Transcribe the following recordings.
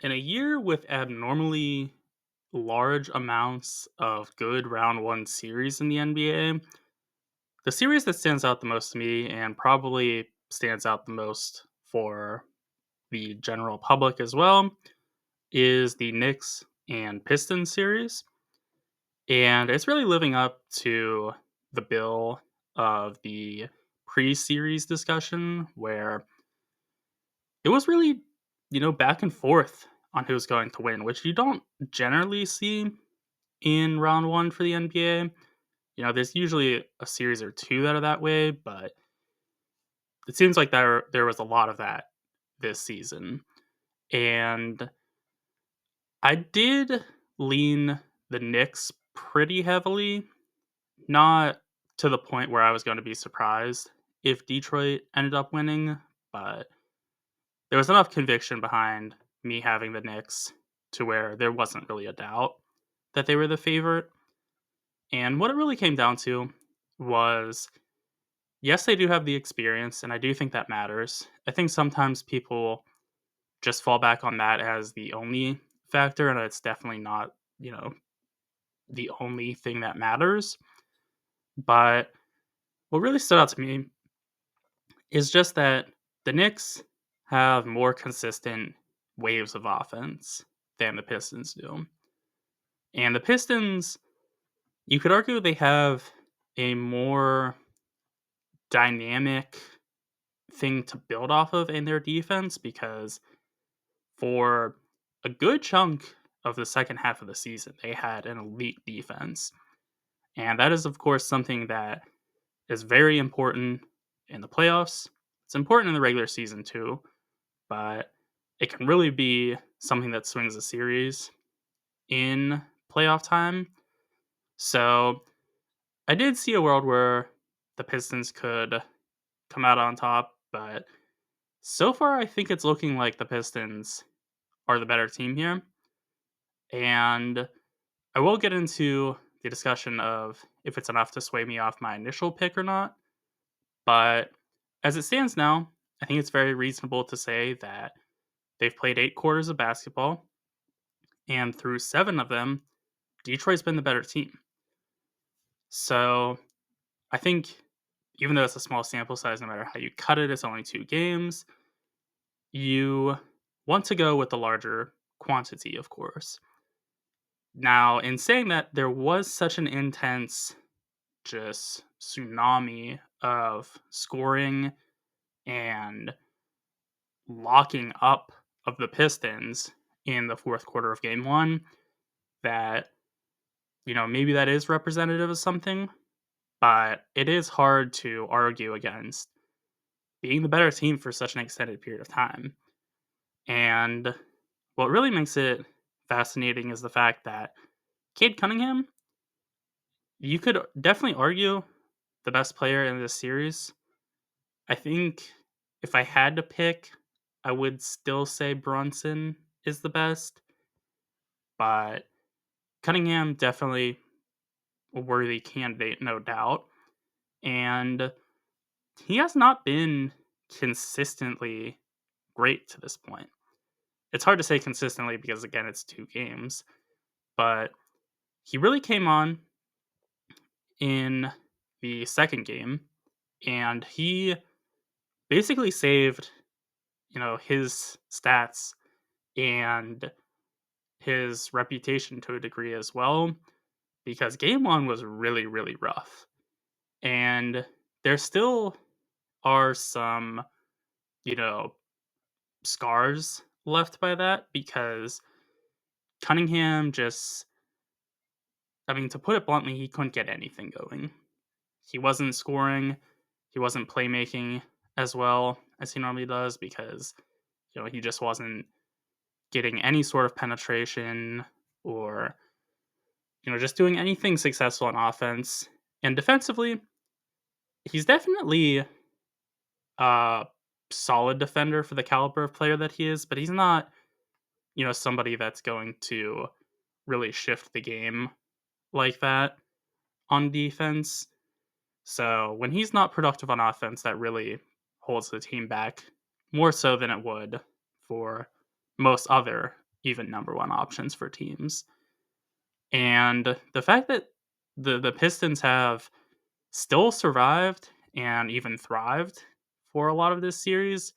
In a year with abnormally large amounts of good round one series in the NBA, the series that stands out the most to me and probably stands out the most for the general public as well is the Knicks and Pistons series. And it's really living up to the bill of the pre series discussion where it was really, back and forth on who's going to win, which you don't generally see in round one for the NBA. There's usually a series or two that are that way, but it seems like there was a lot of that this season. And I did lean the Knicks pretty heavily, not to the point where I was going to be surprised if Detroit ended up winning, but there was enough conviction behind me having the Knicks to where there wasn't really a doubt that they were the favorite. And what it really came down to was yes, they do have the experience, and I do think that matters. I think sometimes people just fall back on that as the only factor, and it's definitely not, the only thing that matters. But what really stood out to me is just that the Knicks have more consistent waves of offense than the Pistons do. And the Pistons, you could argue they have a more dynamic thing to build off of in their defense because for a good chunk of the second half of the season, they had an elite defense. And that is, of course, something that is very important in the playoffs. It's important in the regular season too, but it can really be something that swings a series in playoff time. So I did see a world where the Pistons could come out on top, but so far I think it's looking like the Pistons are the better team here. And I will get into the discussion of if it's enough to sway me off my initial pick or not. But as it stands now, I think it's very reasonable to say that they've played 8 quarters of basketball, and through 7 of them, Detroit's been the better team. So I think even though it's a small sample size, no matter how you cut it, it's only 2 games. You want to go with the larger quantity, of course. Now, in saying that, there was such an intense, just tsunami of scoring and locking up of the Pistons in the fourth quarter of game one that, maybe that is representative of something, but it is hard to argue against being the better team for such an extended period of time. And what really makes it fascinating is the fact that Cade Cunningham, you could definitely argue the best player in this series. I think if I had to pick, I would still say Brunson is the best, but Cunningham definitely a worthy candidate, no doubt. And he has not been consistently great to this point. It's hard to say consistently because again it's 2 games, but he really came on in the second game and he basically saved, his stats and his reputation to a degree as well because game 1 was really really rough. And there still are some, you know, scars left by that because Cunningham just I mean, to put it bluntly, he couldn't get anything going. He wasn't scoring, he wasn't playmaking as well as he normally does because, he just wasn't getting any sort of penetration or, just doing anything successful on offense. And defensively, he's definitely a solid defender for the caliber of player that he is, but he's not, somebody that's going to really shift the game like that on defense. So when he's not productive on offense, that really holds the team back more so than it would for most other even number one options for teams. And the fact that the Pistons have still survived and even thrived for a lot of this series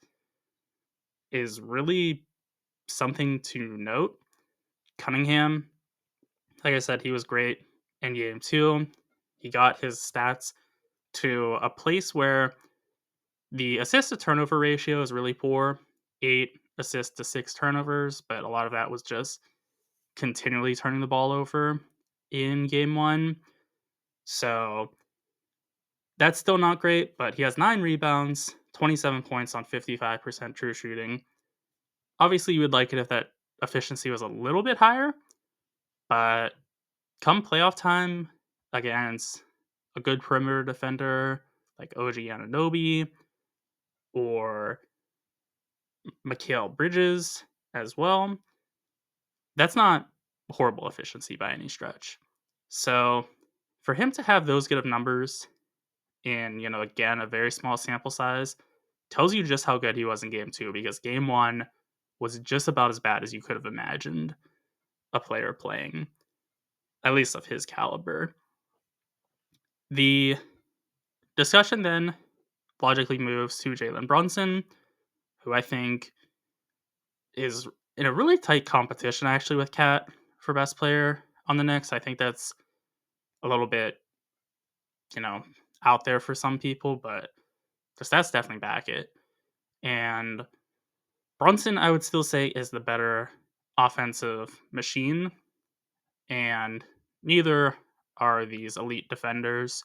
is really something to note. Cunningham, like I said, he was great in game two. He got his stats to a place where the assist to turnover ratio is really poor, 8 assists to 6 turnovers, but a lot of that was just continually turning the ball over in game one. So that's still not great, but he has 9 rebounds, 27 points on 55% true shooting. Obviously, you would like it if that efficiency was a little bit higher, but come playoff time against a good perimeter defender like OG Anunoby or Mikal Bridges as well, that's not horrible efficiency by any stretch. So for him to have those good of numbers in, again, a very small sample size tells you just how good he was in game two, because game one was just about as bad as you could have imagined a player playing, at least of his caliber. The discussion then logically moves to Jalen Brunson, who I think is in a really tight competition actually with Cat for best player on the Knicks. I think that's a little bit, you know, out there for some people, but the stats definitely back it. And Brunson, I would still say, is the better offensive machine, and neither are these elite defenders.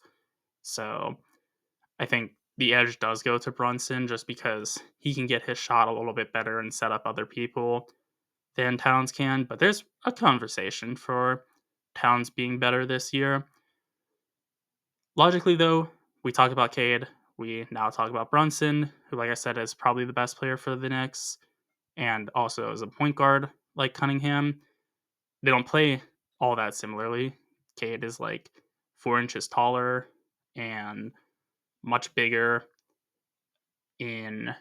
So I think the edge does go to Brunson just because he can get his shot a little bit better and set up other people than Towns can. But there's a conversation for Towns being better this year. Logically, though, we talk about Cade. We now talk about Brunson, who, like I said, is probably the best player for the Knicks, and also as a point guard like Cunningham. They don't play all that similarly. Cade is like 4 inches taller and much bigger in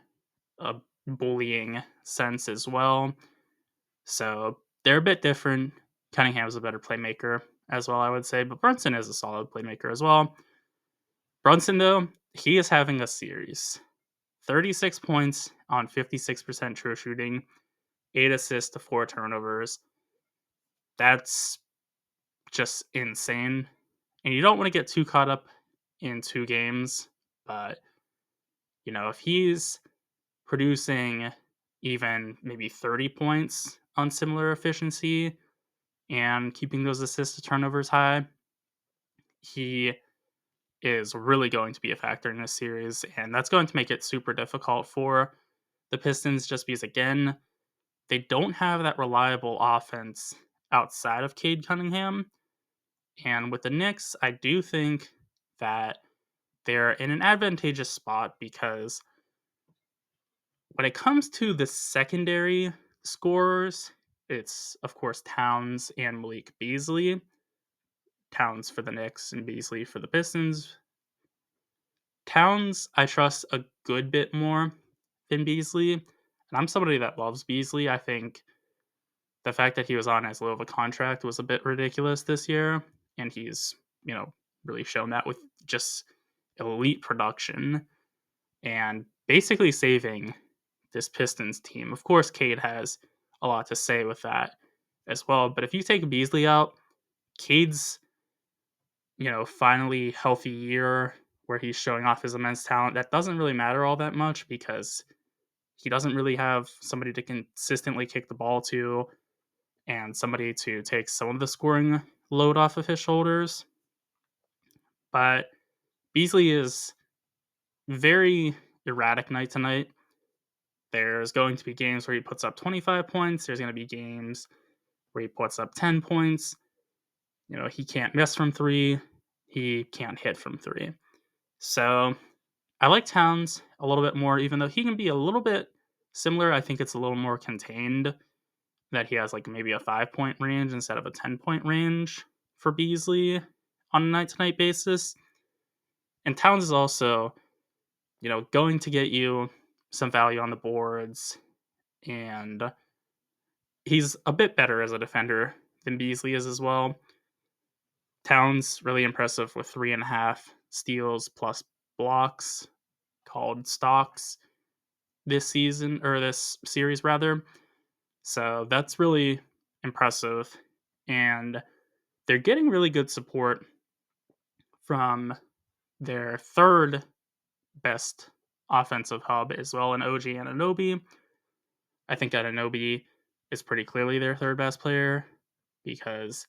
a bullying sense as well. So they're a bit different. Cunningham is a better playmaker as well, I would say, but Brunson is a solid playmaker as well. Brunson, though, he is having a series. 36 points on 56% true shooting, 8 assists to 4 turnovers. That's just insane. And you don't want to get too caught up in 2 games, but if he's producing even maybe 30 points on similar efficiency and keeping those assists to turnovers high, he is really going to be a factor in this series, and that's going to make it super difficult for the Pistons just because, again, they don't have that reliable offense outside of Cade Cunningham. And with the Knicks, I do think that they're in an advantageous spot because when it comes to the secondary scorers, it's, of course, Towns and Malik Beasley. Towns for the Knicks and Beasley for the Pistons. Towns, I trust a good bit more than Beasley. And I'm somebody that loves Beasley. I think the fact that he was on as low of a contract was a bit ridiculous this year. And he's, really shown that with just elite production and basically saving this Pistons team. Of course, Cade has a lot to say with that as well. But if you take Beasley out, Cade's, finally healthy year where he's showing off his immense talent, that doesn't really matter all that much because he doesn't really have somebody to consistently kick the ball to and somebody to take some of the scoring load off of his shoulders. But Beasley is very erratic night to night. There's going to be games where he puts up 25 points. There's going to be games where he puts up 10 points. He can't miss from three. He can't hit from three. So I like Towns a little bit more, even though he can be a little bit similar. I think it's a little more contained, that he has like maybe a 5-point range instead of a 10-point range for Beasley on a night-to-night basis. And Towns is also, going to get you some value on the boards and he's a bit better as a defender than Beasley is as well. Towns really impressive with 3.5 steals plus blocks called stocks this season, or this series rather. So that's really impressive. And they're getting really good support from their third best offensive hub as well in OG Anunoby. I think Anunoby is pretty clearly their third best player because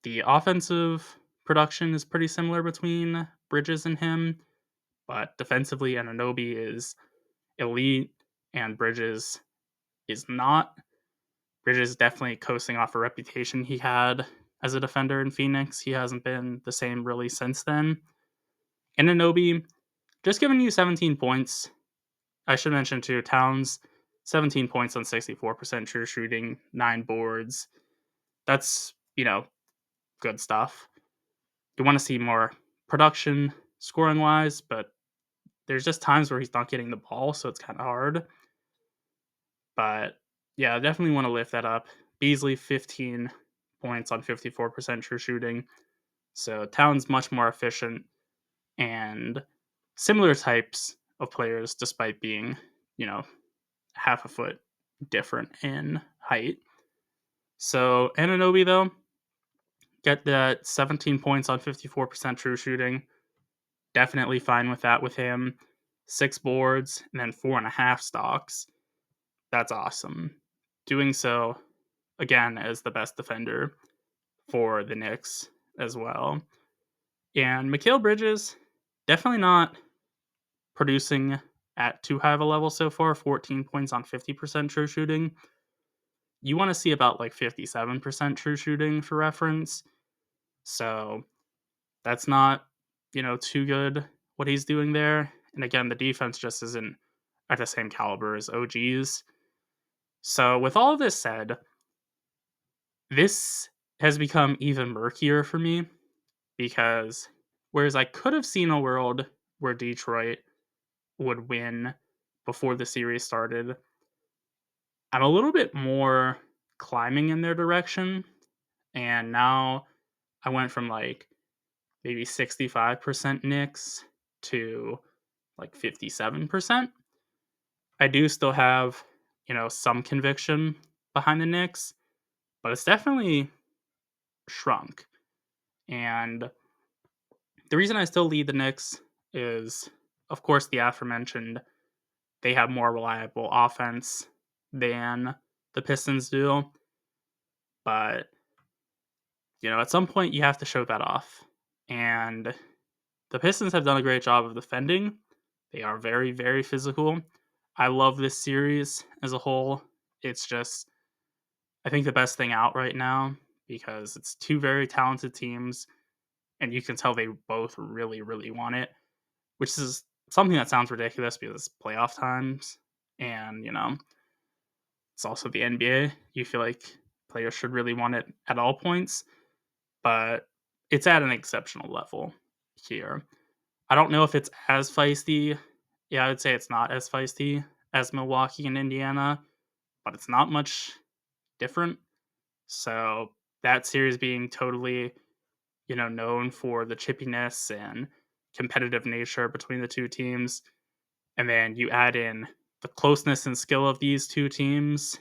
the offensive production is pretty similar between Bridges and him, but defensively Anunoby is elite and Bridges is not. Bridges is definitely coasting off a reputation he had as a defender in Phoenix. He hasn't been the same really since then. Anunoby just giving you 17 points. I should mention too, Towns, 17 points on 64% true shooting, 9 boards. That's, good stuff. You want to see more production scoring wise, but there's just times where he's not getting the ball, so it's kind of hard. But yeah, I definitely want to lift that up. Beasley, 15 points on 54% true shooting. So Towns much more efficient and similar types of players, despite being, half a foot different in height. So Anunoby, though, get that 17 points on 54% true shooting. Definitely fine with that with him. 6 boards and then 4.5 stocks. That's awesome. Doing so, again, as the best defender for the Knicks as well. And Mikal Bridges, definitely not producing at too high of a level so far. 14 points on 50% true shooting. You want to see about like 57% true shooting for reference. So that's not, too good what he's doing there. And again, the defense just isn't at the same caliber as OG's. So with all of this said, this has become even murkier for me because whereas I could have seen a world where Detroit would win before the series started, I'm a little bit more climbing in their direction. And now I went from like maybe 65% Knicks to like 57%. I do still have, some conviction behind the Knicks, but it's definitely shrunk. And the reason I still lead the Knicks is, of course, the aforementioned, they have more reliable offense than the Pistons do. But, at some point you have to show that off. And the Pistons have done a great job of defending. They are very, very physical. I love this series as a whole. It's just, I think, the best thing out right now because it's two very talented teams, and you can tell they both really, really want it, which is something that sounds ridiculous because it's playoff times, and, it's also the NBA. You feel like players should really want it at all points, but it's at an exceptional level here. I don't know if it's as feisty. Yeah, I would say it's not as feisty as Milwaukee and Indiana, but it's not much different. So that series being totally, known for the chippiness and competitive nature between the two teams, and then you add in the closeness and skill of these two teams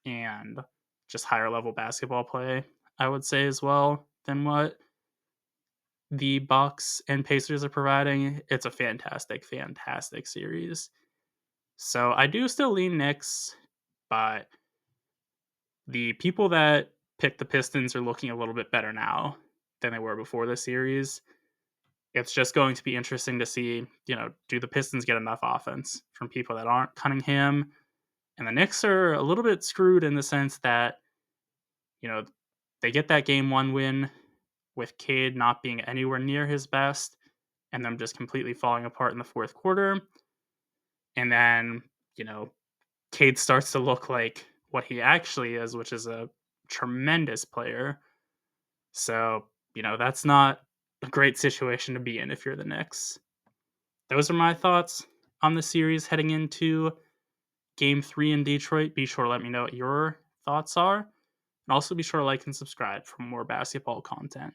and just higher level basketball play, I would say as well than what the Bucks and Pacers are providing. It's a fantastic, fantastic series. So I do still lean Knicks, but the people that pick the Pistons are looking a little bit better now than they were before the series. It's just going to be interesting to see, do the Pistons get enough offense from people that aren't Cunningham? And the Knicks are a little bit screwed in the sense that, they get that game one win with Cade not being anywhere near his best and them just completely falling apart in the fourth quarter. And then, Cade starts to look like what he actually is, which is a tremendous player. So, that's not a great situation to be in if you're the Knicks. Those are my thoughts on the series heading into game 3 in Detroit. Be sure to let me know what your thoughts are. And also be sure to like and subscribe for more basketball content.